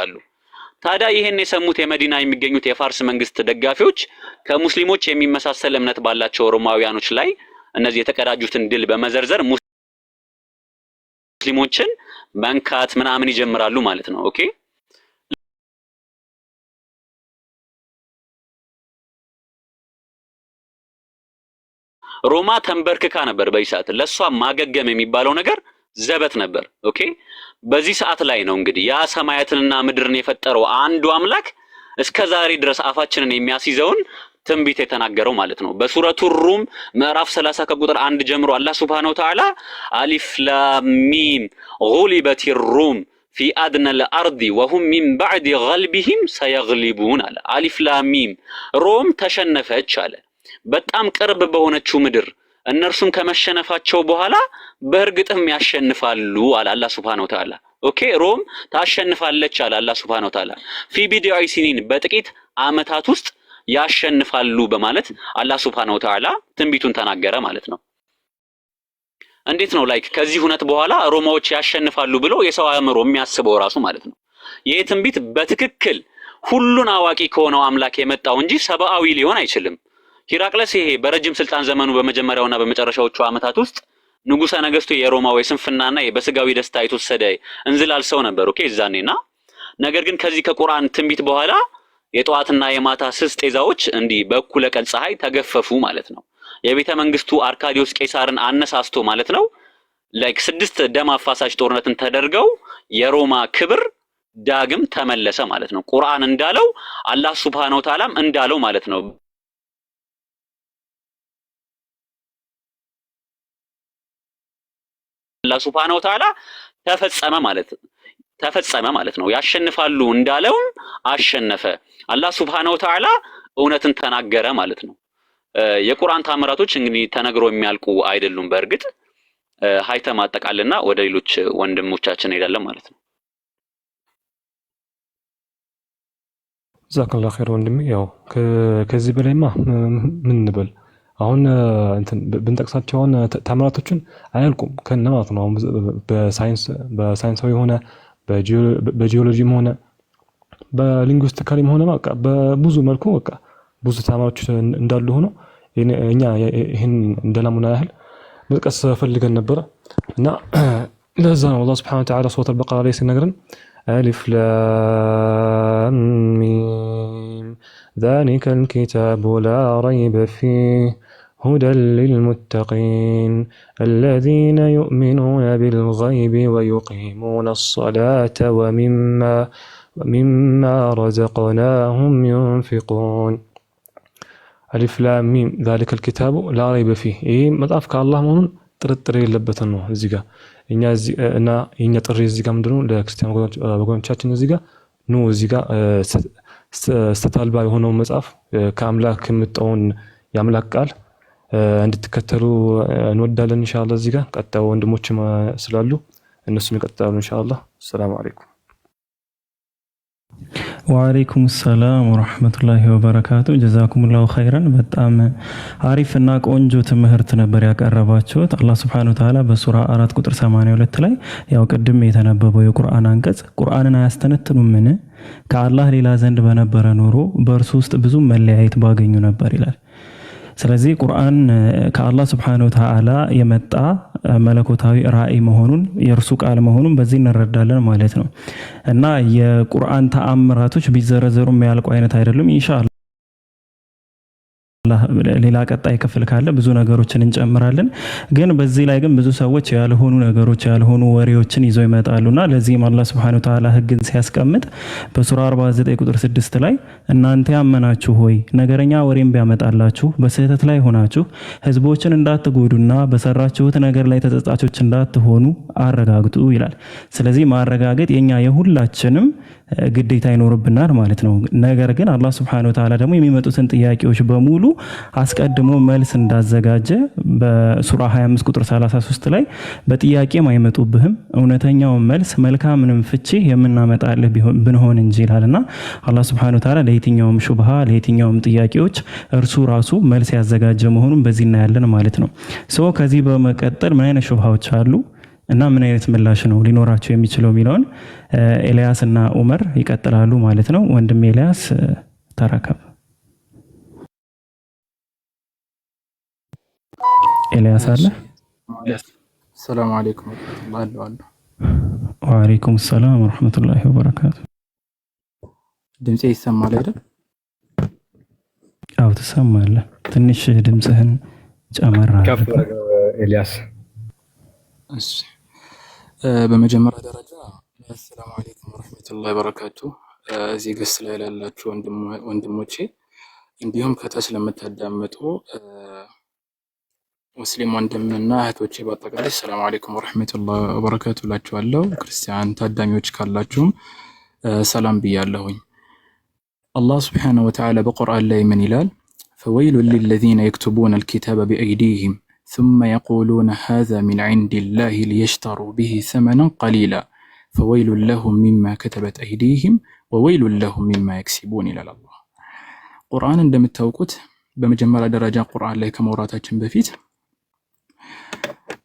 ይመጣሉ። ታዲያ ይሄን የሰሙት የመዲና የሚገኙት የፋርስ መንግስት ደጋፊዎች ከሙስሊሞች የሚመሳሰል እምነት ባላቸው ሮማውያኖች ላይ እነዚህ የተቀዳጁትን ድል በመዘርዘር ሙስሊሞችን መንካት ምናምን ይጀምራሉ ማለት ነው። ኦኬ ሮማ ተንበርክካ ነበር በይሳት ለሷ ማገገም የሚባለው ነገር ዘበት ነበር። ኦኬ በዚህ ሰዓት ላይ ነው እንግዲህ ያ ሰማያትንና ምድርን የፈጠረው አንዱ አምላክ እስከዛሬ ድረስ አፋችንን የሚያስይዘውን ትንቢት የተናገረው ማለት ነው። በሱረቱ ሩም ምዕራፍ 30 ከቁጥር 1 ጀምሮ አላህ Subhanahu Wa Ta'ala አሊፍ ላም ሚም ጉሊበት الروم في ادنى الارض وهم من بعد غلبهم سيغلبون አለ። አሊፍ ላም ሚም ሮም ተሸነፈች አለ በጣም ቅርብ በሆነችው ምድር እነርሱም ከመሸነፋቸው በኋላ በእርግጥም ያሸንፋሉ አለ አላህ Subhanahu Wa Ta'ala። ኦኬ ሮም ታሸንፋለች አለ አላህ Subhanahu Wa Ta'ala في بضع سنين በጥቂት አመታት ውስጥ ያሸንፋሉ በማለት አላህ Subhanahu Wa Ta'ala ትንቢቱን ተናገረ ማለት ነው። እንዴት ነው ላይክ ከዚህ ሁነት በኋላ ሮማዎች ያሸንፋሉ ብሎ የሰው አእምሮ የሚያስበው ራሱ ማለት ነው። ይሄ ትንቢት በትክክል ሁሉን አዋቂ ከሆነው አምላክ የመጣው እንጂ ሰብአዊ ሊሆን አይችልም። ሂራቅለስ ይሄ በረጅም ስልጣን ዘመኑ በመጀመሪያውና በመጨረሻዎቹ አመታት ውስጥ ንጉሠ ነገስቱ የሮማው የስንፍናና በስጋዊ ደስታ የተወሰደ እንዝላል ሰው ነበር። ኦኬ እዛኔና ነገር ግን ከዚህ ከቁርአን ትንቢት በኋላ የጧትና የማታ ስስ ጤዛዎች እንዲህ በእኩለ ቀን ፀሐይ ተገፈፉ ማለት ነው። የቤተ መንግስቱ አርካዲዮስ ቄሳርን አነሳስቶ ማለት ነው ላይክ 6 ደም አፋሳሽ ጦርነትን ተደርገው የሮማ ክብር ዳግም ተመለሰ ማለት ነው። ቁርአን እንዳለው አላህ Subhanahu Wa Ta'ala እንዳለው ማለት ነው። አላህ Subhanahu Wa Ta'ala ተፈጸመ ማለት ነው። ያሸንፋሉ እንዳለው አሸነፈ። አላህ Subhanahu Wa Ta'ala እውነትን ተናገረ ማለት ነው። የቁርአን ታምራቶች እንግዲህ ተነግሮ የሚያልቁ አይደሉም። በእርግጥ ሀይተም አጠቃልና ወደ ሌሎች ወንድሞቻችን ሄዳለን ማለት ነው። ጀዛከላሁ ኸይር ወንድሜ። ያው ከዚህ በላይማ ምን እንበል አሁን እንትን ብንጠቅሳቸው ታምራቶችን አያልቁም ከነ ማለት ነው። በሳይንሳዊ ሆነ በጂኦሎጂም ሆነ በሊንጉስቲካሊም ሆነ በቃ በብዙ መልኩ በቃ ብዙ ታምራቶች እንዳሉ ሆኖ እኛ ይሄን እንደላሙና ያህል መጥቀስ ፈልገን ነበር እና ለዛ ነው አላህ Subhanahu Wa Ta'ala ሱረቱል በቀራ ላይ ሲነግረን አሊፍ ላም ሚም ذلك الكتاب لا ريب فيه هدى للمتقين الذين يؤمنون بالغيب ويقيمون الصلاة ومما رزقناهم ينفقون ألف لام ميم ذلك الكتاب لا ريب فيه إيه مضاف كالله مهون ጥርጥር የለበትም ነው። እዚህ ጋር እኛ ጥሪ እዚህ ጋር ምንድነው ለክርስቲያን ወገኖቻችን እዚህ ጋር ነው እዚህ ጋር ስተታልባ የሆነው መጽሐፍ ከአምላክ የመጣውን የአምላክ ቃል እንድትከተሉ እንወዳለን ኢንሻአላህ። እዚህ ጋር ቀጣው ወንድሞችም ስላሉ እነሱም ይቀጥላሉ ኢንሻአላህ። ሰላም አለይኩም። ወአለይኩም ሰላም ወራህመቱላሂ ወበረካቱ። ጀዛኩሙላሁ ኸይረን። በጣም አሪፍና ቆንጆ ትምህርት ነበር ያቀረባችሁት። አላህ Subhanahu Wa Ta'ala በሱራ 4 ቁጥር 82 ላይ ያው ቅድም የተነበበው የቁርአን አንቀጽ ቁርአንን አያስተነትኑምን ከአላህ ሌላ ዘንድ በነበረ ኖሮ በእርሱ ውስጥ ብዙ መለያየት ባገኙ ነበር ይላል። ስለዚህ ቁርአን ከአላህ Subhanahu Wa Ta'ala የመጣ መለኮታዊ ራእይ መሆኑን የእርሱ ቃል መሆኑን በዚህ እንረዳለን ማለት ነው እና የቁርአን ተአምራቶች ቢዘረዘሩ የሚያልቁ አይነት አይደሉም። ኢንሻአላህ ሌላ ቀጣይ ክፍል ካለ ብዙ ነገሮችን እንጨምራለን። ግን በዚህ ላይ ግን ብዙ ሰዎች ያልሆኑ ነገሮች ያልሆኑ ወሬዎችን ይዘው ይመጣሉና ለዚህም አላህ Subhanahu Wa Ta'ala ህግን ሲያስቀምጥ በሱራ 49 ቁጥር 6 ላይ እናንተ ያመናችሁ ሆይ ነገረኛ ወሬም ቢያመጣላችሁ በስህተት ላይ ሆናችሁ ህዝቦችን እንዳትጎዱና በሰራችሁት ነገር ላይ ተጸጻቾች እንዳትሆኑ አረጋግጡ ይላል። ስለዚህ ማረጋገጥ የኛ የሁላችንም ግዴታ ይኖርብናል ማለት ነው። ነገር ግን አላህ Subhanahu Wa Ta'ala ደግሞ የሚመጡትን ጥያቄዎች በሙሉ አስቀድሞ መልስ እንዳዘጋጀ በሱራ 25 ቁጥር 33 ላይ በጥያቄም አይመጡብህም እውነተኛው መልስ መልካምንም ፍቺ የምናመጣልህ ብንሆን እንጂ ይላልና አላህ Subhanahu Wa Ta'ala ለየትኛውም ሹብሃ ለየትኛውም ጥያቄዎች እርሱ ራሱ መልስ ያዘጋጀ መሆኑን በዚህ እናያለን ማለት ነው። ከዚህ በመቀጠል ምን አይነት ሹብሃዎች አሉ? እና ምን አይነት ምላሽ ነው ሊኖራቸው የሚችለው የሚለውን ኤልያስ እና ዑመር ይቀጥላሉ ማለት ነው። ወንድም ኤልያስ ተረከብ። ኤልያስ አለ። ሰላም አለይኩም ወራህመቱላሂ ወአለይኩም ሰላም ወራህመቱላሂ ወበረካቱ። ድምጼ ይሰማል አይደል? አው ትሰማለህ። ትንሽ ድምጽህን ጨመር አድርግ ኤልያስ። እሺ በመጀመሪያ ደረጃ ሰላም አለይኩም ወራህመቱላሂ ወበረካቱ። እዚህ ገስ ላይ ያላችሁ ወንድሞቼ እንዲሁም ከታች ለምታዳምጡ ሙስሊም ወንድምና እህቶቼ በአጠቃላይ ሰላም አለይኩም ወራህመቱላሂ ወበረካቱ ላችኋለሁ። ክርስቲያን ታዳሚዎች ካላችሁም ሰላም ብያለሁኝ። አላህ ሱብሓነሁ ወተዓላ በቁርአን ላይ ምን ይላል? ፈወይሉን ሊለዚነ የክቱቡነ አልኪታበ ቢአይዲሂም ثم يقولون هذا من عند الله ليشتروا به ثمنا قليلا فويل لهم مما كتبت أيديهم وويل لهم مما يكسبون إلى الله. ቁርአን እንደምታውቁት በመጀመሪያ ደረጃ ቁርአን ላይ ከመውራታችን በፊት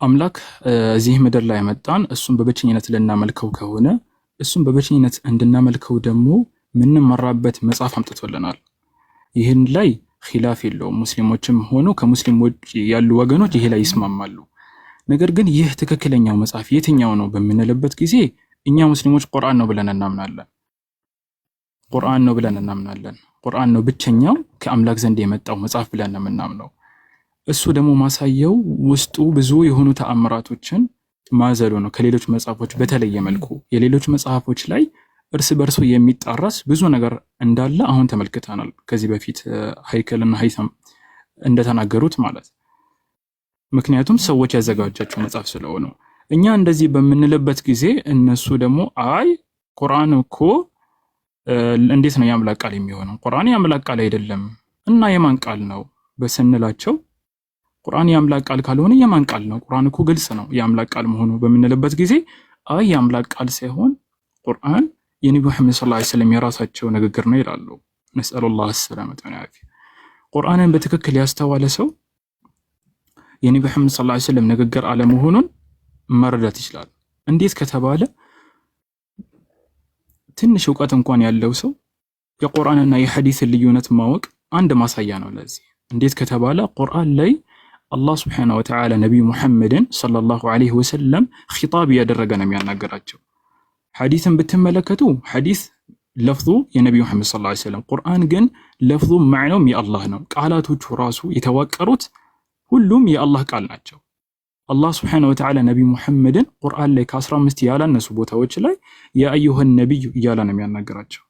አምላክ እዚህ ምድር ላይ መጣን እሱን በብቸኝነት ልናመልከው ከሆነ እሱን በብቸኝነት እንድናመልከው ደግሞ ምንም መራበት መጽሐፍ አምጥቶልናል። ይህን ላይ ኺላፍ የለውም። ሙስሊሞችም ሆኖ ከሙስሊም ውጭ ያሉ ወገኖች ይሄ ላይ ይስማማሉ። ነገር ግን ይህ ትክክለኛው መጽሐፍ የትኛው ነው በምንልበት ጊዜ እኛ ሙስሊሞች ቁርአን ነው ብለን እናምናለን። ቁርአን ነው ብቸኛው ከአምላክ ዘንድ የመጣው መጽሐፍ ብለን ነው የምናምነው። እሱ ደግሞ ማሳየው ውስጡ ብዙ የሆኑ ተአምራቶችን ማዘሉ ነው ከሌሎች መጽሐፎች በተለየ መልኩ። የሌሎች መጽሐፎች ላይ እርስ በርሱ የሚጣራስ ብዙ ነገር እንዳለ አሁን ተመልክተናል። ከዚህ በፊት ሃይከልና ሃይተም እንደተናገሩት ማለት ምክንያቱም ሰዎች ያዘጋጃቸው መጽሐፍ ስለሆነ እኛ እንደዚህ በምንልበት ጊዜ እነሱ ደግሞ አይ ቁርአን እኮ እንዴት ነው የአምላክ ቃል የሚሆነው? ቁርአን የአምላክ ቃል አይደለም እና የማን ቃል ነው በስንላቸው ቁርአን የአምላክ ቃል ካልሆነ የማን ቃል ነው? ቁርአን እኮ ግልጽ ነው የአምላክ ቃል መሆኑ በምንልበት ጊዜ አይ የአምላክ ቃል ሳይሆን ቁርአን የነብዩ መሐመድ ሰለላሁ ዐለይሂ ወሰለም የራሳቸው ንግግር ነው ይላሉ። ነስአሉላህ ሰላመተ ወዐፊያ። ቁርአንን በትክክል ያስተዋለ ሰው የነብዩ መሐመድ ሰለላሁ ዐለይሂ ወሰለም ንግግር አለመሆኑን መረዳት ይችላል። እንዴት ከተባለ ትንሽ ዕውቀት እንኳን ያለው ሰው የቁርአንና የሐዲስን ልዩነት ማወቅ አንድ ማሳያ ነው ለዚህ። እንዴት ከተባለ ቁርአን ላይ አላህ ሱብሓነሁ ወተዓላ ነብዩ መሐመድን ሰለላሁ ዐለይሂ ወሰለም ኺጣብ ያደረገ ነው የሚያናገራቸው። ሐዲስን ብትመለከቱ ሐዲስ ለፍዙ የነብዩ መሐመድ ሰለላሁ ዐለይሂ ወሰለም፣ ቁርአን ግን ለፍዙ ማዕናውም የአላህ ነው። ቃላቶቹ ራሱ የተዋቀሩት ሁሉም የአላህ ቃል ናቸው። አላህ ሱብሓነሁ ወተዓላ ነብዩ መሐመድን ቁርአን ላይ ከ15 ያላነሱ ቦታዎች ላይ ያ አዩሃ ነብዩ እያለ ነው የሚያናገራቸው።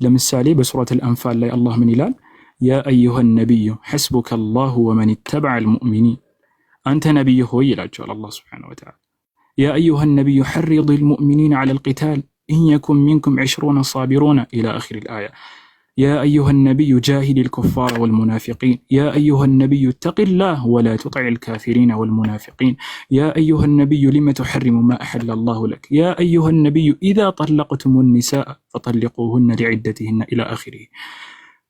ለምሳሌ በሱረቱል አንፋል ላይ አላህ ምን ይላል? ያ አዩሃ ነብዩ ሐስቡከ አላሁ ወመን ተበዐል ሙእሚኒን፣ አንተ ነብይ ሆይ ይላቸዋል አላህ ሱብሓነሁ ወተዓላ። ያ አዩሃ ነብዩ ሐሪዲል ሙእሚኒን ዐለል ቂታል ኢን የኩን ሚንኩም 20 ሳቢሩን ኢላ አኺሪል አያ። ያ አዩሃ ነብዩ ጃሂዲል ኩፋረ ወልሙናፊቂን፣ ያ አዩሃ ነብዩ ተቂላህ ወላ ቱጢዕል ካፊሪነ ወልሙናፊቂን፣ ያ አዩሃ ነብዩ ሊመ ቱሐሪሙ ማ አሐለ አላሁ ለክ፣ ያ አዩሃ ነብዩ ኢዛ ጠለቅቱሙ ኒሳአ ፈጠሊቁሁነ ሊዒደቲሂነ ኢላ አኺሪህ።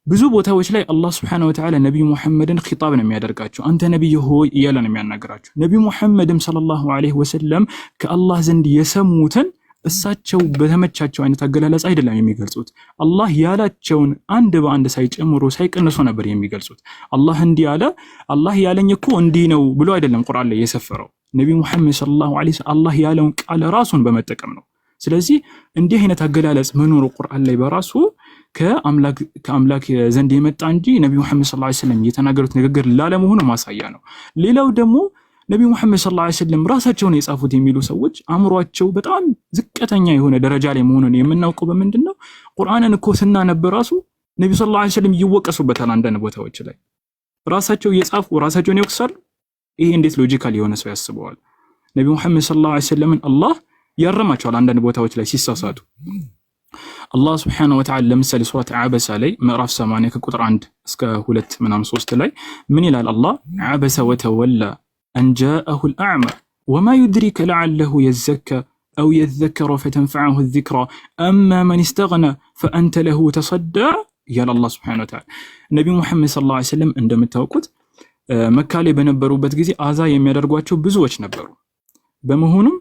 ብዙ ቦታዎች ላይ አላህ ሱብሓነሁ ወተዓላ ነብዩ መሐመድን ኺጣብ ነው የሚያደርጋቸው። አንተ ነብይ ሆይ እያለ ነው የሚያናገራቸው። ነብዩ መሐመድም ሰለላሁ ዐለይሂ ወሰለም ከአላህ ዘንድ የሰሙትን እሳቸው በተመቻቸው አይነት አገላለጽ አይደለም የሚገልጹት። አላህ ያላቸውን አንድ በአንድ ሳይጨምሩ ሳይቀንሱ ነበር የሚገልጹት። አላህ እንዲህ አለ፣ አላህ ያለኝ እኮ እንዲህ ነው ብሎ አይደለም ቁርአን ላይ የሰፈረው። ነብዩ መሐመድ ሰለላሁ ዐለይሂ ወሰለም አላህ ያለውን ቃል ራሱን በመጠቀም ነው። ስለዚህ እንዲህ አይነት አገላለጽ መኖሩ ቁርአን ላይ በራሱ ከአምላክ ዘንድ የመጣ እንጂ ነብዩ መሐመድ ሰለላሁ ዐለይሂ ወሰለም የተናገሩት ንግግር ላለመሆኑ ማሳያ ነው። ሌላው ደግሞ ነብዩ መሐመድ ሰለላሁ ዐለይሂ ወሰለም ራሳቸውን የጻፉት የሚሉ ሰዎች አእምሯቸው በጣም ዝቅተኛ የሆነ ደረጃ ላይ መሆኑን የምናውቀው በምንድነው? ቁርአንን እኮ ስናነብ ራሱ ነብዩ ሰለላሁ ዐለይሂ ወሰለም ይወቀሱበታል። አንዳንድ ቦታዎች ላይ ራሳቸው የጻፉ ራሳቸውን ይወቅሳሉ። ይሄ እንዴት ሎጂካል የሆነ ሰው ያስበዋል? ነብዩ መሐመድ ሰለላሁ ዐለይሂ ወሰለምን አላህ ያረማቸዋል አንዳንድ ቦታዎች ላይ ሲሳሳቱ። አላህ ሱብሓነሁ ወተዓላ ለምሳሌ ሱረት አበሳ ላይ ምዕራፍ 80 ከቁጥር 1 እስከ 2 ምናምን 3 ላይ ምን ይላል? አላህ አበሰ ወተወላ أن جاءه الأعمى وما يدرك لعله يزكى أو يذكر فتنفعه الذكرى أما من استغنى فأنت له تصدى يا الله سبحانه وتعالى. النبي محمد صلى الله عليه وسلم عندما توقت مكة ላይ በነበሩበት ጊዜ አዛ የሚያደርጓቸው ብዙዎች ነበሩ። በመሆኑም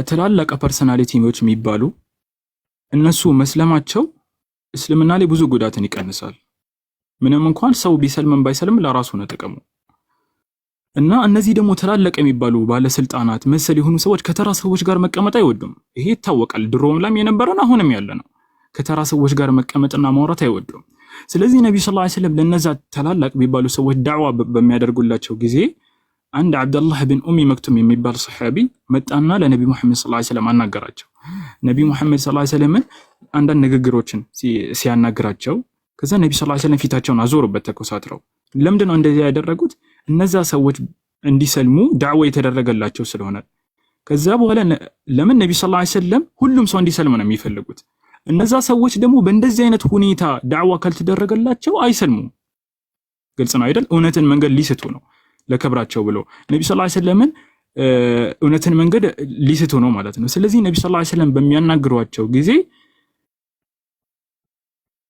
ትላልቅ ፐርሰናሊቲዎች የሚባሉ እነሱ መስለማቸው እስልምና ላይ ብዙ ጉዳትን ይቀንሳል። ምንም እንኳን ሰው ቢሰልምም ባይሰልም ለራሱ ነው ጥቅሙ። እና እነዚህ ደግሞ ትላልቅ የሚባሉ ባለስልጣናት መሰል የሆኑ ሰዎች ከተራ ሰዎች ጋር መቀመጥ አይወዱም። ይሄ ይታወቃል። ድሮም ላም የነበረን አሁንም ያለ ነው። ከተራ ሰዎች ጋር መቀመጥና ማውራት አይወዱም። ስለዚህ ነብዩ ሰለላሁ ዐለይሂ ወሰለም ለነዛ ትላልቅ የሚባሉ ሰዎች ዳዕዋ በሚያደርጉላቸው ጊዜ አንድ አብደላህ ብን ኡሚ መክቱም የሚባል ሰሐቢ መጣና ለነብዩ መሐመድ ሰለላሁ ዐለይሂ ወሰለም አናገራቸው። ነብዩ መሐመድ ሰለላሁ ዐለይሂ ወሰለም አንዳንድ ንግግሮችን ሲያናግራቸው ከዛ ነብዩ ሰለላሁ ዐለይሂ ወሰለም ፊታቸውን አዞሩበት ተኮሳትረው። ለምንድን ነው እንደዚህ ያደረጉት? እነዛ ሰዎች እንዲሰልሙ ዳዕዋ የተደረገላቸው ስለሆነ። ከዛ በኋላ ለምን ነብዩ ሰለላሁ ዐለይሂ ወሰለም ሁሉም ሰው እንዲሰልም ነው የሚፈልጉት። እነዛ ሰዎች ደግሞ በእንደዚህ አይነት ሁኔታ ዳዕዋ ካልተደረገላቸው አይሰልሙም። ግልጽ ነው አይደል? እውነትን መንገድ ሊስቱ ነው ለከብራቸው ብሎ ነብዩ ሰለላሁ ዐለይሂ ወሰለም እውነትን መንገድ ሊስቱ ነው ማለት ነው። ስለዚህ ነብዩ ሰለላሁ ዐለይሂ ወሰለም በሚያናግሯቸው ጊዜ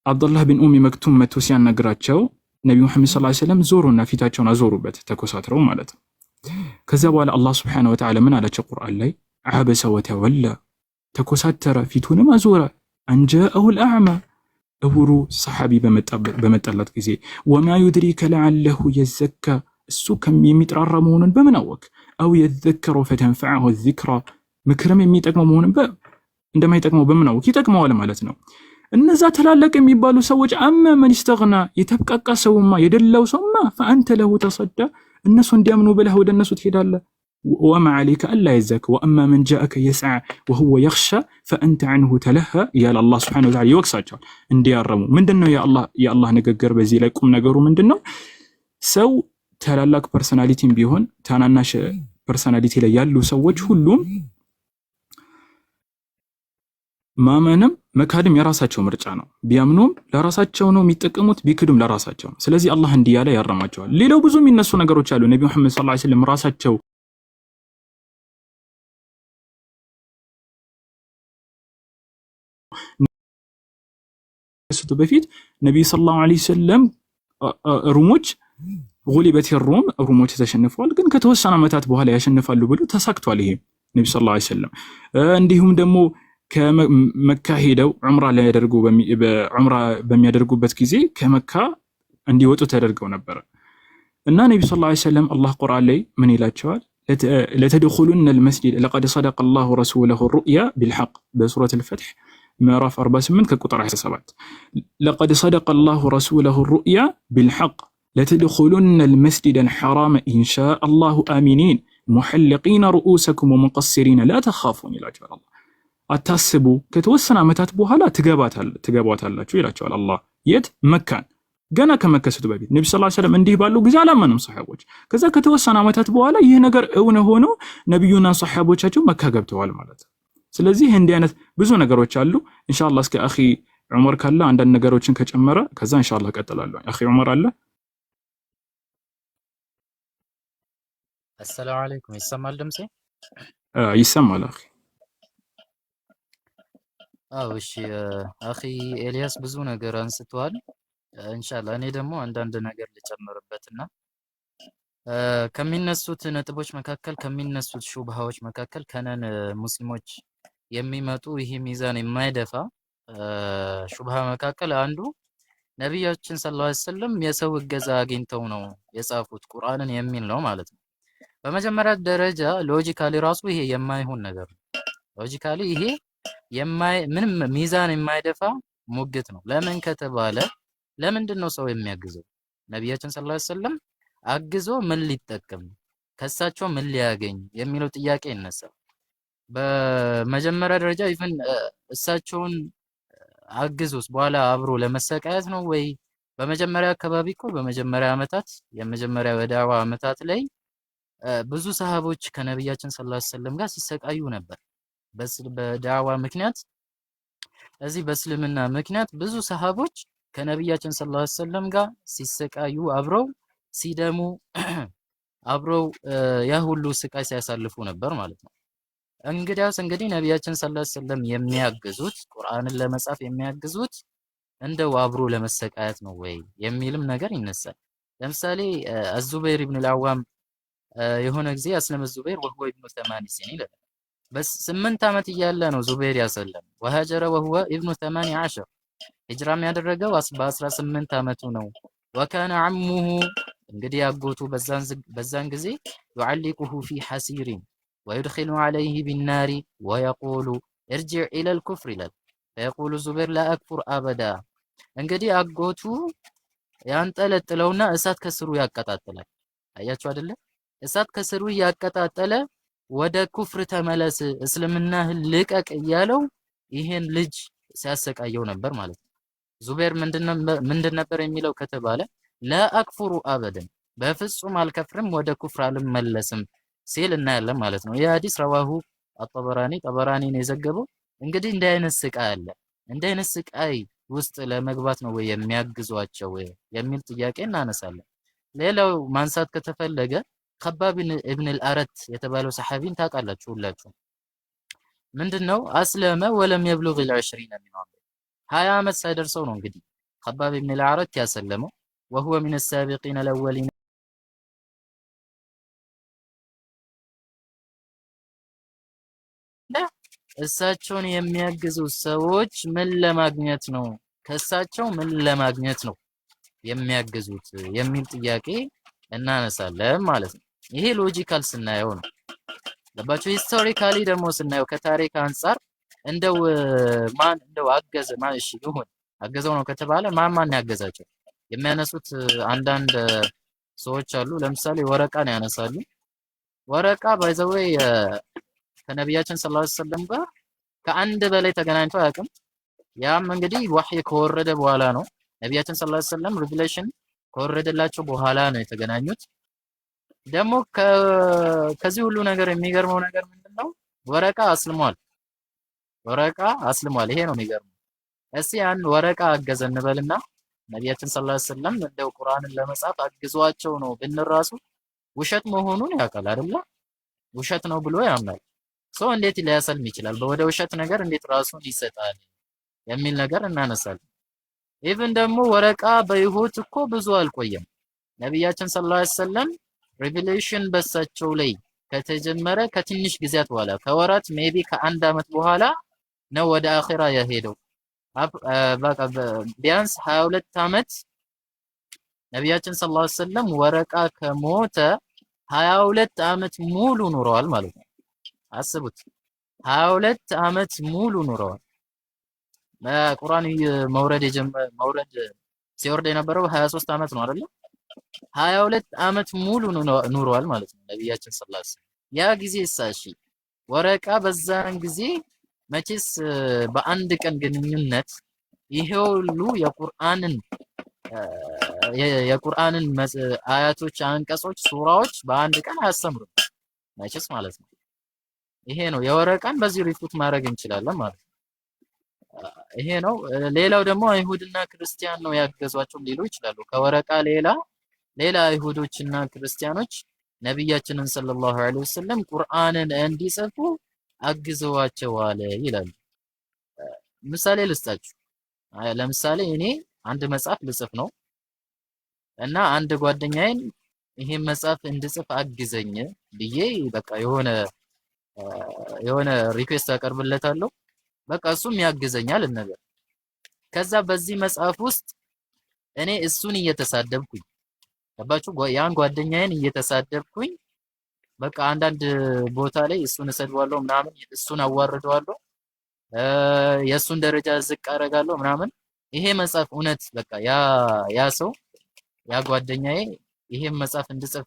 አብዱላህ ብን ኡሚ መክቱም መጥቶ ሲያናግራቸው ነብዩ መሐመድ ሰለላሁ ዐለይሂ ወሰለም ዞሩና ፊታቸውን አዞሩበት ተኮሳትረው ማለት ነው። ከዛ በኋላ አላህ ሱብሓነሁ ወተዓላ ምን አላቸው ቁርአን ላይ? አበሰ ወተወላ፣ ተኮሳተረ ፊቱንም አዞረ። አንጃአሁል አዕማ፣ እውሩ ሰሐቢ በመጣላት ጊዜ። ወማ ዩድሪከ ለዐለሁ የዘካ፣ እሱ የሚጥራራ መሆኑን በምን አወቅ? አው የዘከሩ ፈተንፈዐሁ ዚክራ፣ ምክርም የሚጠቅመው መሆኑን እንደማይጠቅመው በምን አወቅ? ይጠቅመዋል ማለት ነው። እነዛ ትላልቅ የሚባሉ ሰዎች አማ መን ኢስተግና፣ የተብቃቃ ሰውማ የደላው ሰውማ ፈአንተ ለሁ ተሰዳ፣ እነሱ እንዲያምኑ ብለህ ወደ እነሱ ትሄዳለህ። ወማ ዐለይከ አላ የዘካ ወአማ መን ጃአከ የስዓ ወሁወ የኽሻ ፈአንተ ዐንሁ ተለሃ እያለ አላህ ሱብሓነሁ ወተዓላ ይወቅሳቸዋል እንዲያረሙ። ምንድነው የአላህ ንግግር? በዚህ ላይ ቁም ነገሩ ምንድነው? ሰው ታላላቅ ፐርሰናሊቲም ቢሆን ታናናሽ ፐርሰናሊቲ ላይ ያሉ ሰዎች ሁሉም ማመንም መካድም የራሳቸው ምርጫ ነው። ቢያምኑም ለራሳቸው ነው የሚጠቀሙት፣ ቢክዱም ለራሳቸው ነው። ስለዚህ አላህ እንዲህ ያለ ያረማቸዋል። ሌላው ብዙ የሚነሱ ነገሮች አሉ። ነብዩ መሐመድ ሰለላሁ ዐለይሂ ወሰለም ራሳቸው ከሱ በፊት ነብዩ ሰለላሁ ዐለይሂ ወሰለም ሩሞች ጉሊበት ሩሞች ተሸንፈዋል፣ ግን ከተወሰነ ዓመታት በኋላ ያሸንፋሉ ብሎ ተሳክቷል። ይሄ ነብዩ ሰለላሁ ዐለይሂ ወሰለም እንዲሁም ደግሞ ከመካ ሄደው ዑምራ በሚያደርጉበት ጊዜ ከመካ እንዲወጡ ተደርገው ነበር እና ነብዩ ሰለላሁ ዐለይሂ ወሰለም አላህ ቁርአን ላይ ምን ይላቸዋል? ለተድኹሉነ አልመስጂድ ለቀድ ሰደቀ አላሁ ረሱለሁ ሩእያ ቢልሐቅ በሱረት አልፈትህ ምዕራፍ 48 ከቁጥር 27 ለቀድ ሰደቀ አላሁ ረሱለሁ ሩእያ ቢልሐቅ ለተድኹሉነ አልመስጂድ አልሐራመ ኢንሻአ አላሁ አሚኒን ሙሐልቂነ ሩኡሰኩም ወሙቀሲሪነ ላ ተኻፉን ይላቸዋል አላህ። አታስቡ፣ ከተወሰነ ዓመታት በኋላ ትገባታላችሁ ይላቸዋል አላህ። የት? መካን። ገና ከመከሰቱ በፊት ነብዩ ሰለላሁ ዐለይሂ ወሰለም እንዲህ ባለው ጊዜ አላመኑም ሰሃቦች። ከዛ ከተወሰነ ዓመታት በኋላ ይህ ነገር እውን ሆኖ ነብዩና ሰሃቦቻቸው መካ ገብተዋል ማለት ነው። ስለዚህ እንዲህ አይነት ብዙ ነገሮች አሉ። ኢንሻአላህ እስከ አኺ ዑመር ካለ አንዳንድ ነገሮችን ከጨመረ ከዛ ኢንሻአላህ እቀጥላለሁ። አኺ ዑመር አለ? አሰላሙ አለይኩም። ይሰማል ድምጼ? ይሰማል አኺ። አዎ እሺ፣ አኺ ኤልያስ ብዙ ነገር አንስተዋል። ኢንሻአላህ እኔ ደግሞ አንዳንድ ነገር ልጨምርበትና ከሚነሱት ነጥቦች መካከል ከሚነሱት ሹብሃዎች መካከል ከነን ሙስሊሞች የሚመጡ ይህ ሚዛን የማይደፋ ሹብሃ መካከል አንዱ ነቢያችን ሰለላሁ ዐለይሂ ወሰለም የሰው እገዛ አግኝተው ነው የጻፉት ቁርአንን የሚል ነው ማለት ነው። በመጀመሪያ ደረጃ ሎጂካሊ ራሱ ይሄ የማይሆን ነገር ነው። ሎጂካሊ ይሄ ምንም ሚዛን የማይደፋ ሙግት ነው። ለምን ከተባለ ለምንድን ነው ሰው የሚያግዘው? ነቢያችን ሰለላሁ ዐለይሂ ወሰለም አግዞ ምን ሊጠቀም ከሳቸው ምን ሊያገኝ የሚለው ጥያቄ ይነሳል። በመጀመሪያ ደረጃ ኢቭን እሳቸውን አግዞስ በኋላ አብሮ ለመሰቃየት ነው ወይ? በመጀመሪያ አካባቢ እኮ በመጀመሪያ ዓመታት የመጀመሪያ ወዳዋ ዓመታት ላይ ብዙ ሰሃቦች ከነቢያችን ሰለላሁ ዐለይሂ ወሰለም ጋር ሲሰቃዩ ነበር። በዳዋ ምክንያት እዚህ በእስልምና ምክንያት ብዙ ሰሃቦች ከነቢያችን ሰለላሁ ዐለይሂ ወሰለም ጋር ሲሰቃዩ አብረው ሲደሙ አብረው ያ ሁሉ ስቃይ ሲያሳልፉ ነበር ማለት ነው። እንግዲህ ነቢያችን ሰለላሁ ዐለይሂ ወሰለም የሚያግዙት ቁርአንን ለመጻፍ የሚያግዙት እንደው አብሮ ለመሰቃየት ነው ወይ የሚልም ነገር ይነሳል። ለምሳሌ አዙበይር ኢብኑ አልአዋም የሆነ ጊዜ አስለመ ዙበይር ወሁወ ኢብኑ 8 ሲኒን ይላል። በስ 8 ዓመት እያለ ነው ዙበይር ያሰለም። ወሀጀረ ወሁወ ኢብኑ 18 ሂጅራም ያደረገው በ18 ዓመቱ ነው። ወካነ ዐሙሁ እንግዲህ አጎቱ በዛን ጊዜ ዩዓሊቁሁ ፊ ሐሲሪን ወዩድኺሉ ዐለይሂ ቢናሪ ወየቁሉ እርጅዕ ኢለል ኩፍር ይላል። ፈየቁሉ ዙበይር ላ አክፉር አበዳ። እንግዲህ አጎቱ ያንጠለጥለውና እሳት ከስሩ ያቀጣጥላል። አያችሁ አይደለ? እሳት ከስሩ ያቀጣጠለ ወደ ኩፍር ተመለስ፣ እስልምናህን ልቀቅ እያለው ይሄን ልጅ ሲያሰቃየው ነበር ማለት ነው። ዙበይር ምንድን ነበር የሚለው ከተባለ ለአክፉሩ አበደን፣ በፍጹም አልከፍርም፣ ወደ ኩፍር አልመለስም ሲል እናያለን ማለት ነው። ይህ ሐዲስ ረዋሁ አጠበራኒ ጠበራኒ ነው የዘገበው። እንግዲህ እንዲህ አይነት ስቃይ አለ። እንዲህ አይነት ስቃይ ውስጥ ለመግባት ነው ወይ የሚያግዟቸው የሚል ጥያቄ እናነሳለን። ሌላው ማንሳት ከተፈለገ ከባብ ኢብን አልአረት የተባለው ሰሐቢን ታውቃላችሁ ሁላችሁ። ምንድነው አስለመ ወለም የብሉግ ال20 ሚን ዑምሪ 20 ዓመት ሳይደርሰው ነው እንግዲህ ከባብ ኢብን አልአረት ያሰለመው። وهو من السابقين الاولين እሳቸውን የሚያግዙ ሰዎች ምን ለማግኘት ነው? ከእሳቸው ምን ለማግኘት ነው የሚያግዙት የሚል ጥያቄ እናነሳለን ማለት ነው። ይሄ ሎጂካል ስናየው ነው። ገባችሁ? ሂስቶሪካሊ ደግሞ ስናየው ከታሪክ አንፃር እንደው ማን እንደው አገዘ ማን እሺ ይሁን አገዘው ነው ከተባለ ማን ያገዛቸው የሚያነሱት አንዳንድ ሰዎች አሉ። ለምሳሌ ወረቃን ያነሳሉ። ወረቃ ባይ ዘ ዌይ ከነቢያችን ሰለላሁ ዐለይሂ ወሰለም ጋር ከአንድ በላይ ተገናኝቶ አያውቅም። ያም እንግዲህ ወህይ ከወረደ በኋላ ነው። ነቢያችን ሰለላሁ ዐለይሂ ወሰለም ሪቪሌሽን ከወረደላቸው በኋላ ነው የተገናኙት። ደግሞ ከዚህ ሁሉ ነገር የሚገርመው ነገር ምንድነው? ወረቃ አስልሟል። ወረቃ አስልሟል። ይሄ ነው የሚገርመው። እስቲ ያን ወረቃ አገዘ እንበልና ነቢያችን ሰለላሁ ዐለይሂ ወሰለም እንደው ቁርአንን ለመጻፍ አግዟቸው ነው ብንራሱ ውሸት መሆኑን ያውቃል አይደለ? ውሸት ነው ብሎ ያምናል። ሰው እንዴት ሊያሰልም ይችላል? ወደ ውሸት ነገር እንዴት ራሱን ይሰጣል የሚል ነገር እናነሳለን። ኢቭን ደግሞ ወረቃ በህይወት እኮ ብዙ አልቆየም። ነቢያችን ሰለላሁ ዐለይሂ ወሰለም ሪቪሌሽን በሳቸው ላይ ከተጀመረ ከትንሽ ጊዜያት በኋላ ከወራት ሜቢ ከአንድ ዓመት በኋላ ነው ወደ አኺራ የሄደው። በቃ ቢያንስ 22 ዓመት ነቢያችን ሰለላሁ ዐለይሂ ወሰለም ወረቃ ከሞተ 22 ዓመት ሙሉ ኑረዋል ማለት ነው። አስቡት 22 ዓመት ሙሉ ኑረዋል። በቁርአን መውረድ ሲወርድ የነበረው 23 ዓመት ነው አይደል? 22 ዓመት ሙሉ ኑረዋል ማለት ነው ነቢያችን ሰለላሁ ዐለይሂ ወሰለም። ያ ጊዜ እሺ ወረቃ በዛን ጊዜ መቼስ በአንድ ቀን ግንኙነት ይሄ ሁሉ የቁርአንን አያቶች፣ አንቀጾች፣ ሱራዎች በአንድ ቀን አያስተምሩም መቼስ ማለት ነው። ይሄ ነው የወረቃን በዚህ ሪፉት ማድረግ እንችላለን ማለት ነው። ይሄ ነው። ሌላው ደግሞ አይሁድና ክርስቲያን ነው ያገዟቸው ሊሉ ይችላሉ። ከወረቃ ሌላ አይሁዶችና ክርስቲያኖች ነቢያችንን ሰለላሁ ዐለይሂ ወሰለም ቁርአንን እንዲጽፉ አግዘዋቸዋል ይላሉ። ምሳሌ ልስጣችሁ። ለምሳሌ እኔ አንድ መጽሐፍ ልጽፍ ነው እና አንድ ጓደኛዬን ይሄን መጽሐፍ እንድጽፍ አግዘኝ ብዬ በቃ የሆነ ሪኩዌስት አቀርብለታለሁ። በቃ እሱም ያግዘኛል ነገር። ከዛ በዚህ መጽሐፍ ውስጥ እኔ እሱን እየተሳደብኩኝ ገባችሁ? ያን ጓደኛዬን እየተሳደብኩኝ በቃ አንዳንድ ቦታ ላይ እሱን እሰድዋለሁ ምናምን፣ እሱን አዋርደዋለሁ፣ የእሱን ደረጃ ዝቅ አደርጋለሁ ምናምን። ይሄ መጽሐፍ እውነት በቃ ያ ሰው ያ ጓደኛዬ ይሄን መጽሐፍ እንድጽፍ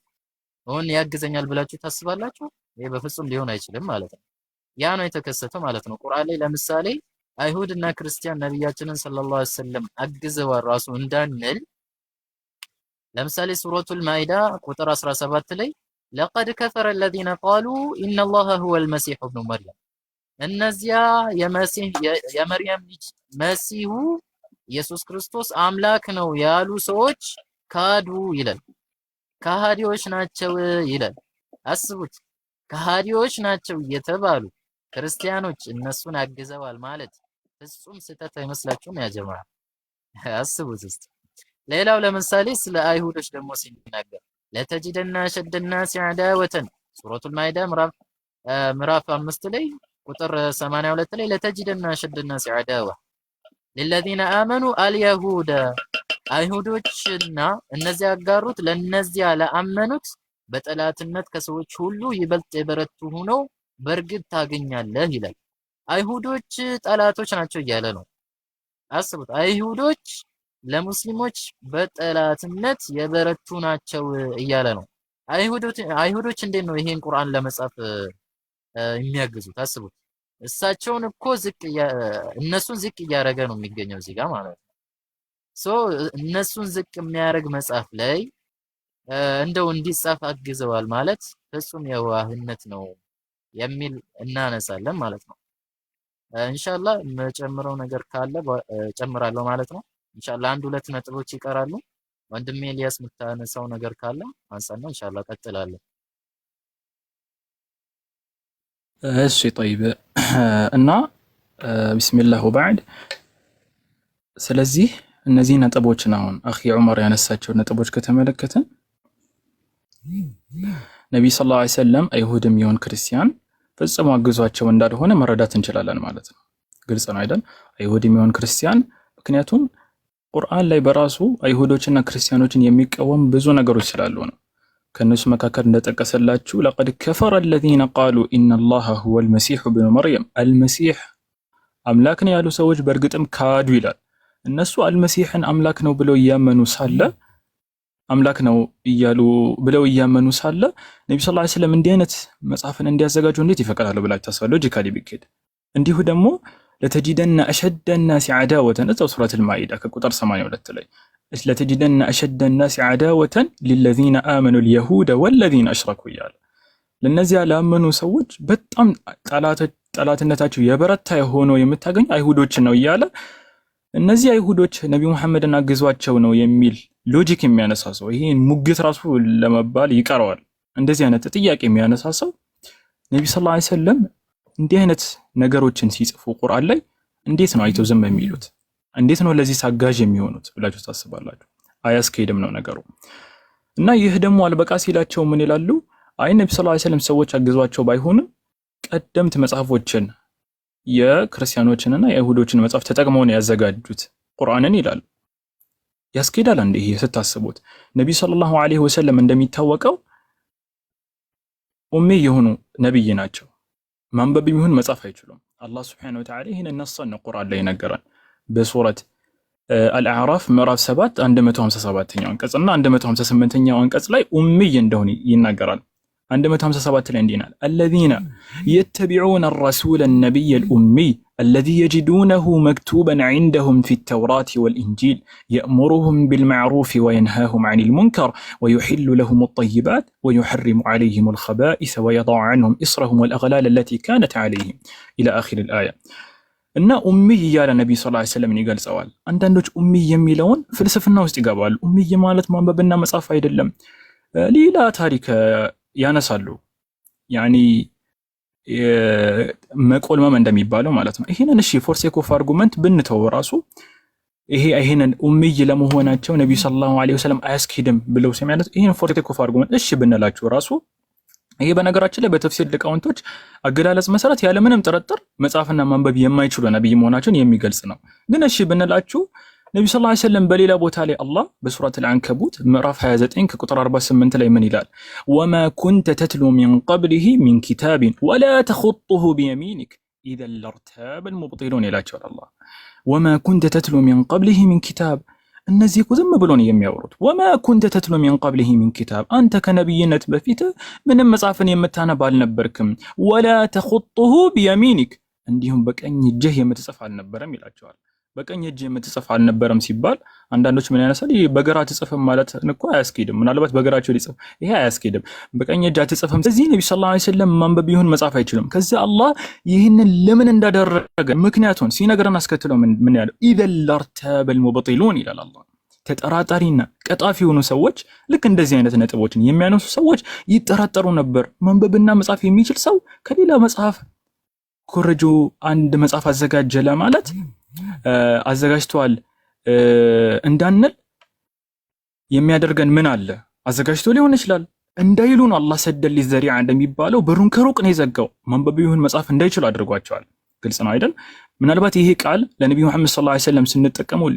አሁን ያግዘኛል ብላችሁ ታስባላችሁ? ይሄ በፍጹም ሊሆን አይችልም ማለት ነው። ያ ነው የተከሰተው ማለት ነው። ቁርአን ላይ ለምሳሌ አይሁድ እና ክርስቲያን ነቢያችንን ሰለላሁ ዐለይሂ ወሰለም አግዘዋል ራሱ እንዳንል ለምሳሌ ሱረቱል ማኢዳ ቁጥር 17 ላይ ለቀድ ከፈረ الذين قالوا ان الله هو المسيح ابن مريم እነዚያ የመርየም ልጅ መሲሁ ኢየሱስ ክርስቶስ አምላክ ነው ያሉ ሰዎች ካዱ ይላል። ከሃዲዎች ናቸው ይላል። አስቡት፣ ከሃዲዎች ናቸው የተባሉ ክርስቲያኖች እነሱን አግዘዋል ማለት ፍጹም ስህተት አይመስላችሁም? ያ ጀማዓ አስቡት እስቲ። ሌላው ለምሳሌ ስለ አይሁዶች ደግሞ ሲናገር ለተጅደና አሸደ الناس عداوة ሱረቱል ማኢዳ ምዕራፍ 5 ላይ ቁጥር 82 ላይ ለተጅደና አሸደ الناس عداوة للذين آمنوا اليهود አይሁዶችና እነዚያ ያጋሩት ለነዚያ ለአመኑት በጠላትነት ከሰዎች ሁሉ ይበልጥ የበረቱ ሆነው በእርግጥ ታገኛለህ ይላል። አይሁዶች ጠላቶች ናቸው እያለ ነው። አስቡት፣ አይሁዶች ለሙስሊሞች በጠላትነት የበረቱ ናቸው እያለ ነው። አይሁዶች እንዴት ነው ይሄን ቁርአን ለመጻፍ የሚያግዙት? አስቡት። እሳቸውን እኮ እነሱን ዝቅ እያደረገ ነው የሚገኘው እዚህ ጋር ማለት ነው። እነሱን ዝቅ የሚያደርግ መጽሐፍ ላይ እንደው እንዲጻፍ አግዘዋል ማለት ፍጹም የዋህነት ነው የሚል እናነሳለን ማለት ነው። ኢንሻአላህ መጨምረው ነገር ካለ ጨምራለሁ ማለት ነው። ኢንሻአላህ አንድ ሁለት ነጥቦች ይቀራሉ። ወንድሜ ኤልያስ የምታነሳው ነገር ካለ አንሳና ኢንሻአላህ ቀጥላለሁ። እሺ طيب እና ቢስሚላህ ወባዕድ። ስለዚህ እነዚህ ነጥቦችን አሁን አኺ ዑመር ያነሳቸው ነጥቦች ከተመለከትን ነብይ ሰለላሁ ዐለይሂ ወሰለም አይሁድም ይሁን ክርስቲያን ፈጽሞ አግዟቸው እንዳልሆነ መረዳት እንችላለን ማለት ነው። ግልጽ ነው አይደል? አይሁድም ይሁን ክርስቲያን፣ ምክንያቱም ቁርአን ላይ በራሱ አይሁዶችና ክርስቲያኖችን የሚቃወም ብዙ ነገሮች ስላሉ ነው። ከነሱ መካከል እንደጠቀሰላችሁ ለቀድ ከፈረ الذين قالوا ان الله هو المسيح ابن مريم አልመሲህ አምላክ ነው ያሉ ሰዎች በእርግጥም ካዱ ይላል። እነሱ አልመሲህን አምላክ ነው ብለው እያመኑ ሳለ አምላክ ነው እያሉ ብለው እያመኑ ሳለ ነብዩ ሰለላሁ ዐለይሂ ወሰለም እንዲህ አይነት መጽሐፍን እንዲያዘጋጁ እንዴት ይፈቀዳሉ ብላችሁ ታስባሉ? ሎጂካሊ ቢኬድ እንዲሁ ደግሞ ለተጂደና አሸደ الناس عداوة እዛው ሱረቱል ማኢዳ ከቁጥር 82 ላይ ለተጂደና አሸደ الناس عداوة للذين آمنوا اليهود والذين أشركوا ይላል። ለነዚያ ላመኑ ሰዎች በጣም ጠላትነታቸው የበረታ የሆነው የምታገኙ አይሁዶች ነው እያለ እነዚህ አይሁዶች ነብዩ መሐመድን አግዟቸው ነው የሚል ሎጂክ የሚያነሳ ሰው ይሄ ሙግት ራሱ ለመባል ይቀርዋል። እንደዚህ አይነት ጥያቄ የሚያነሳ ሰው ነብዩ ሰለላሁ ዐለይሂ ወሰለም እንዲህ አይነት ነገሮችን ሲጽፉ ቁርአን ላይ እንዴት ነው አይተው ዝም የሚሉት? እንዴት ነው ለዚህ ሳጋዥ የሚሆኑት ብላችሁ ታስባላችሁ? አያስኬድም ነው ነገሩ። እና ይህ ደግሞ አልበቃ ሲላቸው ምን ይላሉ? አይ ነብዩ ሰለላሁ ዐለይሂ ወሰለም ሰዎች አግዟቸው ባይሆንም ቀደምት መጽሐፎችን የክርስቲያኖችንና የአይሁዶችን መጽሐፍ ተጠቅመው ነው ያዘጋጁት ቁርአንን ይላል። ያስኬዳል እንዴ ይሄ ስታስቡት? ነብዩ ሰለላሁ ዐለይሂ ወሰለም እንደሚታወቀው ኡሚ የሆኑ ነብይ ናቸው። ማንበብ ይሁን መጻፍ አይችሉም። አላህ Subhanahu Wa Ta'ala ይሄን ነሰን ቁርአን ላይ ነገራን በሱረት አልአዕራፍ ምዕራፍ 7 157ኛው አንቀጽና 158ኛው አንቀጽ ላይ ኡሚ እንደሆነ ይናገራል። 157 ላይ እንዲህ ይላል الذين يتبعون الرسول النبي الأمي الذي يجدونه مكتوبا عندهم في التوراة والإنجيل يأمرهم بالمعروف وينهاهم عن المنكر ويحل لهم الطيبات ويحرم عليهم الخبائث ويضع عنهم إصرهم والأغلال التي كانت عليهم إلى آخر الآية. እና ኡሚ እያለ ነብዩ ሰለላሁ ዐለይሂ ወሰለም ይገልጸዋል። አንዳንዶች ኡሚ የሚለውን ፍልስፍና ውስጥ ይገባሉ። ኡሚ ማለት ማንበብና መጻፍ አይደለም ሌላ ታሪክ ያነሳሉ። ያኒ መቆልመም እንደሚባለው ማለት ነው። ይሄንን እሺ ፎር ሴክ ኦፍ አርጉመንት ብንተው ራሱ ይሄንን ኡሚይ ለመሆናቸው ነብዩ ሰለላሁ ዐለይሂ ወሰለም አያስኬድም ብለው ሲያነሱ ይሄን ፎር ሴክ ኦፍ አርጉመንት እሺ ብንላችሁ ራሱ ይሄ በነገራችን ላይ በተፍሲር ሊቃውንቶች አገላለጽ መሰረት ያለ ምንም ጥርጥር መጻፍና ማንበብ የማይችሉ ነብይ መሆናቸውን የሚገልጽ ነው። ግን እሺ ብንላችሁ ነብዩ ሰለላሁ ዐለይሂ ወሰለም በሌላ ቦታ ላይ አላህ በሱረቱል አንከቡት ምዕራፍ 29 ከቁጥር 48 ላይ ምን ይላል? ወማ ኩንተ ተትሉ ሚን ቀብሊሂ ሚን ኪታቢን ወላ ተኹጡሁ ቢየሚኒክ ኢዘን ለርታበል ሙብጢሉን ይላቸዋል አላህ። ወማ ኩንተ ተትሉ ሚን ቀብሊሂ ሚን ኪታብ እነዚህ እኮ ዝም ብሎ ነው የሚያወሩት። ወማ ኩንተ ተትሉ ሚን ቀብሊሂ ሚን ኪታብ አንተ ከነብይነት በፊት ምንም መጽሐፍን የምታነብ አልነበርክም። ወላ ተኹጡሁ ቢየሚኒክ እንዲሁም በቀኝ እጅህ የምትጽፍ አልነበረም ይላቸዋል። በቀኝ እጅ የምትጽፍ አልነበረም ሲባል አንዳንዶች ምን ያነሳል? ይሄ በግራ ትጽፍም ማለት እኮ አያስኬድም። ምናልባት በግራቸው ሊጽፍ ይሄ አያስኬድም። በቀኝ እጅ አትጽፍም። ስለዚህ ነብዩ ሰለላሁ ዐለይሂ ወሰለም ማንበብ ይሁን መጻፍ አይችሉም። ከዛ አላህ ይህንን ለምን እንዳደረገ ምክንያቱን ሲነግረን አስከትለው ምን ያለው? ኢዘን ለርታበል ሙብጢሉን ይላል አላህ። ተጠራጣሪና ቀጣፊ የሆኑ ሰዎች ልክ እንደዚህ አይነት ነጥቦችን የሚያነሱ ሰዎች ይጠራጠሩ ነበር። ማንበብና መጻፍ የሚችል ሰው ከሌላ መጽሐፍ ኮረጆ አንድ መጽሐፍ አዘጋጀ ለማለት አዘጋጅቷል እንዳንል የሚያደርገን ምን አለ? አዘጋጅቶ ሊሆን ይችላል። እንዳይሉ ነው አላህ ሰደል ሊዘሪዓ እንደሚባለው በሩን ከሩቅ ነው የዘጋው። ማንበብ ይሁን መጻፍ እንዳይችሉ አድርጓቸዋል። ግልጽ ነው አይደል? ምናልባት ይሄ ቃል ለነብዩ መሐመድ ሰለላሁ ዐለይሂ ወሰለም ስንጠቀመው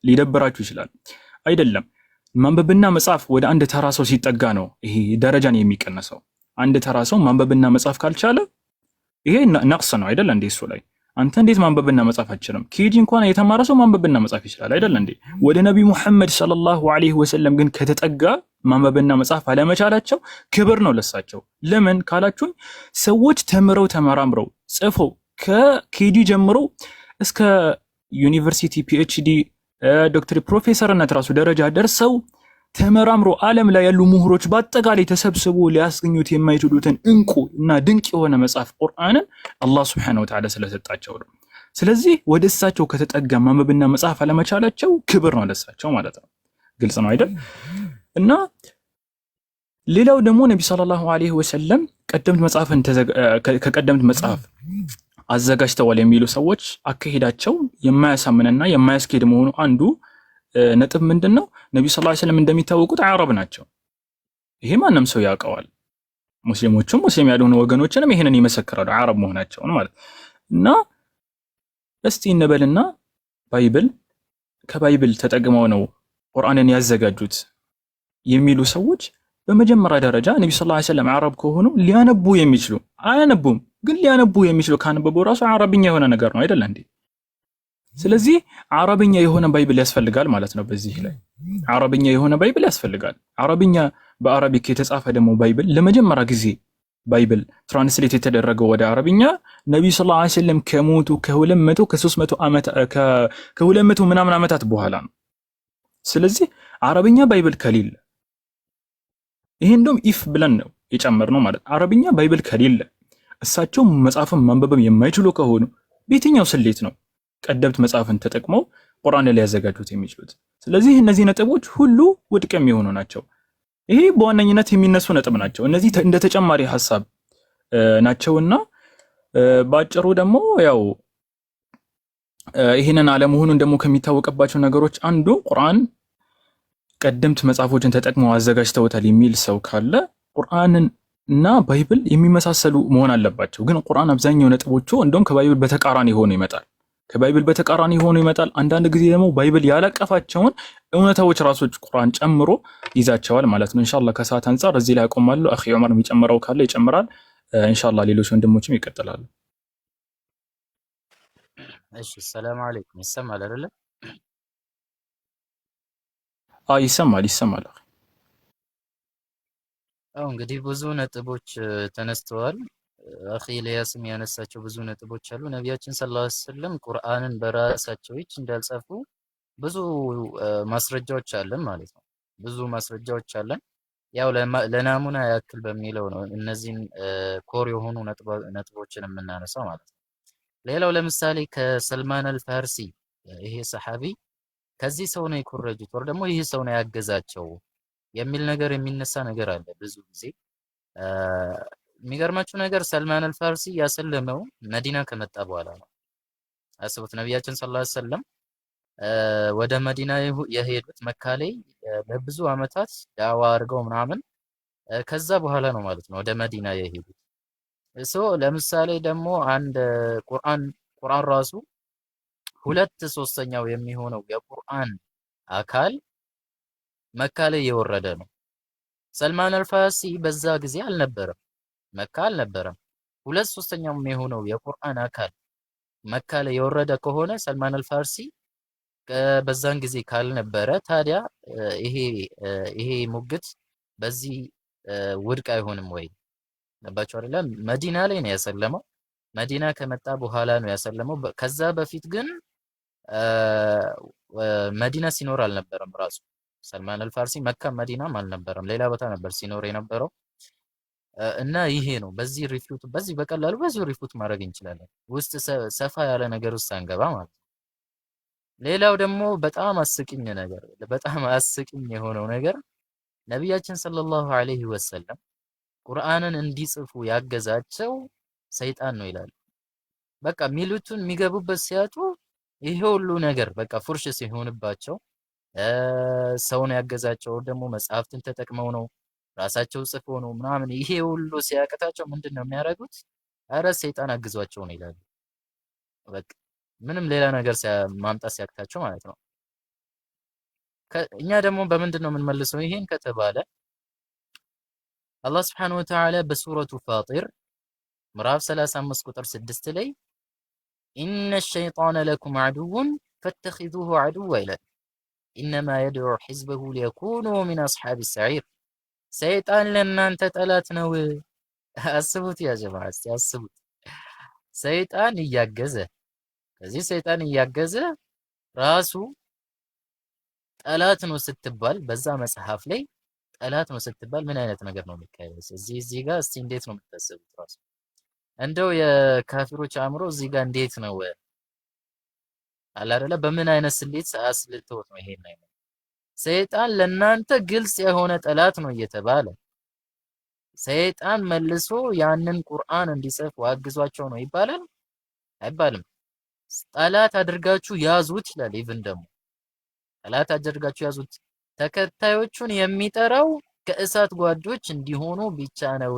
ሊደብራችሁ ይችላል። አይደለም። ማንበብና መጻፍ ወደ አንድ ተራ ሰው ሲጠጋ ነው ይሄ ደረጃን የሚቀነሰው። አንድ ተራ ሰው ማንበብና መጻፍ ካልቻለ ይሄ ነቅስ ነው አይደል እንዴ? እሱ ላይ አንተ እንዴት ማንበብና መጻፍ አትችልም? ኬጂ እንኳን የተማረ ሰው ማንበብና መጻፍ ይችላል አይደል እንዴ? ወደ ነብዩ መሐመድ ሰለላሁ ዐለይሂ ወሰለም ግን ከተጠጋ ማንበብና መጻፍ አለመቻላቸው ክብር ነው ለሳቸው። ለምን ካላችሁኝ ሰዎች ተምረው ተመራምረው ጽፈው ከኬጂ ጀምሮ እስከ ዩኒቨርሲቲ ፒኤችዲ ዶክተር ፕሮፌሰርነት ራሱ ደረጃ ደርሰው ተመራምሮ ዓለም ላይ ያሉ ምሁሮች በአጠቃላይ ተሰብስቦ ሊያስገኙት የማይችሉትን እንቁ እና ድንቅ የሆነ መጽሐፍ ቁርአንን አላህ ሱብሓነሁ ወተዓላ ስለሰጣቸው ነው። ስለዚህ ወደ እሳቸው ከተጠጋ ማንበብና መጻፍ አለመቻላቸው ክብር ነው ለሳቸው ማለት ነው። ግልጽ ነው አይደል? እና ሌላው ደግሞ ነብዩ ሰለላሁ ዐለይሂ ወሰለም ከቀደምት መጽሐፍ አዘጋጅተዋል የሚሉ ሰዎች አካሄዳቸው የማያሳምንና የማያስኬድ መሆኑ አንዱ ነጥብ ምንድነው? ነብዩ ሰለላሁ ዐለይሂ ወሰለም እንደሚታወቁት አረብ ናቸው። ይሄ ማንም ሰው ያውቀዋል። ሙስሊሞችም ሙስሊም ያልሆኑ ወገኖችንም ይሄንን ይመሰክራሉ አረብ መሆናቸውን ማለት እና እስቲ እንበልና ከባይብል ተጠቅመው ነው ቁርአንን ያዘጋጁት የሚሉ ሰዎች በመጀመሪያ ደረጃ ነብዩ ሰለላሁ ዐለይሂ ወሰለም አረብ ከሆኑ ሊያነቡ የሚችሉ አያነቡም፣ ግን ሊያነቡ የሚችሉ ካነበቡ ራሱ አረብኛ የሆነ ነገር ነው አይደል እንዴ? ስለዚህ አረብኛ የሆነ ባይብል ያስፈልጋል ማለት ነው። በዚህ ላይ አረብኛ የሆነ ባይብል ያስፈልጋል። አረብኛ በአረቢክ የተጻፈ ደግሞ ባይብል ለመጀመሪያ ጊዜ ባይብል ትራንስሌት የተደረገው ወደ አረብኛ ነብዩ ሰለላሁ ዐለይሂ ወሰለም ከሞቱ ከ200 ምናምን ዓመታት በኋላ ነው። ስለዚህ አረብኛ ባይብል ከሌለ ይሄ እንደውም ኢፍ ብለን ነው የጨመርነው ማለት አረብኛ ባይብል ከሌለ እሳቸው መጻፍም ማንበብም የማይችሉ ከሆኑ በየትኛው ስሌት ነው ቀደምት መጽሐፍን ተጠቅመው ቁርአን ላይ ያዘጋጁት የሚችሉት? ስለዚህ እነዚህ ነጥቦች ሁሉ ውድቅ የሚሆኑ ናቸው። ይሄ በዋነኝነት የሚነሱ ነጥብ ናቸው። እነዚህ እንደ ተጨማሪ ሐሳብ ናቸውና ባጭሩ ደግሞ ያው ይሄንን አለመሆኑን ደግሞ ከሚታወቅባቸው ነገሮች አንዱ ቁርአን ቀደምት መጽሐፎችን ተጠቅመው አዘጋጅተውታል የሚል ሰው ካለ ቁርአንን እና ባይብል የሚመሳሰሉ መሆን አለባቸው። ግን ቁርአን አብዛኛው ነጥቦቹ እንደውም ከባይብል በተቃራኒ ሆኖ ይመጣል። አንዳንድ ጊዜ ደግሞ ባይብል ያላቀፋቸውን እውነታዎች ራሶች ቁርአን ጨምሮ ይዛቸዋል ማለት ነው። ኢንሻአላህ ከሰዓት አንፃር እዚህ ላይ አቆማለሁ። አኺ ዑመር የሚጨምረው ካለ ይጨምራል። ኢንሻአላህ ሌሎች ወንድሞችም ይቀጥላሉ። እሺ፣ ሰላም አለይኩም። ይሰማል አይደለ? ይሰማል። እንግዲህ ብዙ ነጥቦች ተነስተዋል። አኺ ኢልያስም ያነሳቸው ብዙ ነጥቦች አሉ። ነቢያችን ሰለላሁ ዐለይሂ ወሰለም ቁርአንን በራሳቸው እጅ እንዳልጻፉ ብዙ ማስረጃዎች አለን ማለት ነው። ብዙ ማስረጃዎች አለን። ያው ለናሙና ያክል በሚለው ነው እነዚህን ኮር የሆኑ ነጥቦችን የምናነሳው ማለት ነው። ሌላው ለምሳሌ ከሰልማን አልፋርሲ ይሄ ሰሐቢ ከዚህ ሰው ነው የኮረጁት ወር ደግሞ ይሄ ሰው ነው ያገዛቸው የሚል ነገር የሚነሳ ነገር አለ ብዙ ጊዜ። የሚገርማችሁ ነገር ሰልማን አልፋርሲ ያሰለመው መዲና ከመጣ በኋላ ነው። አስቡት፣ ነቢያችን ሰለላሁ ዐለይሂ ወሰለም ወደ መዲና የሄዱት መካ ላይ ለብዙ አመታት ዳዋ አድርገው ምናምን ከዛ በኋላ ነው ማለት ነው ወደ መዲና የሄዱት። ለምሳሌ ደግሞ አንድ ቁርአን ራሱ 2/3 የሚሆነው የቁርአን አካል መካ ላይ የወረደ ነው። ሰልማን አልፋርሲ በዛ ጊዜ አልነበረም፣ መካ አልነበረም። 2/3 የሚሆነው የቁርአን አካል መካ ላይ የወረደ ከሆነ ሰልማን አልፋርሲ በዛን ጊዜ ካልነበረ ታዲያ ይሄ ሙግት በዚህ ውድቅ አይሆንም ወይ? ነባቸው አይደለ? መዲና ላይ ነው ያሰለመው። መዲና ከመጣ በኋላ ነው ያሰለመው። ከዛ በፊት ግን መዲና ሲኖር አልነበረም። ራሱ ሰልማን አልፋርሲ መካ መዲናም አልነበረም፣ ሌላ ቦታ ነበር ሲኖር የነበረው። እና ይሄ ነው በዚህ በቀላሉ በዚህ ሪፉት ማድረግ እንችላለን፣ ውስጥ ሰፋ ያለ ነገር ውስጥ አንገባ ማለት ነው። ሌላው ደግሞ በጣም አስቂኝ የሆነው ነገር ነቢያችን ሰለላሁ ዐለይሂ ወሰለም ቁርአንን እንዲጽፉ ያገዛቸው ሰይጣን ነው ይላሉ። በቃ ሚሉትን የሚገቡበት ሲያጡ ይሄ ሁሉ ነገር በቃ ፉርሽ ሲሆንባቸው ሰውን ያገዛቸው ደግሞ መጽሐፍትን ተጠቅመው ነው፣ ራሳቸው ጽፎ ነው ምናምን። ይሄ ሁሉ ሲያቅታቸው ምንድን ነው የሚያደርጉት? አረ ሰይጣን አግዟቸው ነው ይላሉ። በቃ ምንም ሌላ ነገር ማምጣት ሲያቅታቸው ማለት ነው። እኛ ደግሞ በምንድን ነው የምንመልሰው ይሄን ከተባለ አላህ ስብሐነሁ ወተዓላ በሱረቱ ፋጢር ምዕራፍ 35 ቁጥር 6 ላይ ኢነ ሸይጣነ ለኩም ዐዱውን ፈተኺዙሁ ዐዱወ ይላል። ኢነማ የድዑ ሒዝበሁ ሊየኩኑ ሚን አስሓቢ ሰዒር። ሰይጣን ለእናንተ ጠላት ነው። አስቡት ያ ጀማዓ፣ እስቲ አስቡት። ሰይጣን እያገዘ ከዚህ ሰይጣን እያገዘ ራሱ ጠላት ነው ስትባል በዛ መጽሐፍ ላይ ጠላት ነው ስትባል ምን አይነት ነገር ነው የሚካሄደው? እዚህ ጋር እስቲ እንዴት ነው የምታስቡት? ራሱ እንደው የካፊሮች አእምሮ እዚህ ጋር እንዴት ነው አለ አይደለ? በምን አይነት ስሌት አስልተውት ነው ይሄን አይነት ሰይጣን ለእናንተ ግልጽ የሆነ ጠላት ነው እየተባለ ሰይጣን መልሶ ያንን ቁርአን እንዲጽፉ አግዟቸው ነው ይባላል? አይባልም። ጠላት አድርጋችሁ ያዙት ይላል። ኢቭን ደግሞ ጠላት አድርጋችሁ ያዙት ተከታዮቹን የሚጠራው ከእሳት ጓዶች እንዲሆኑ ብቻ ነው።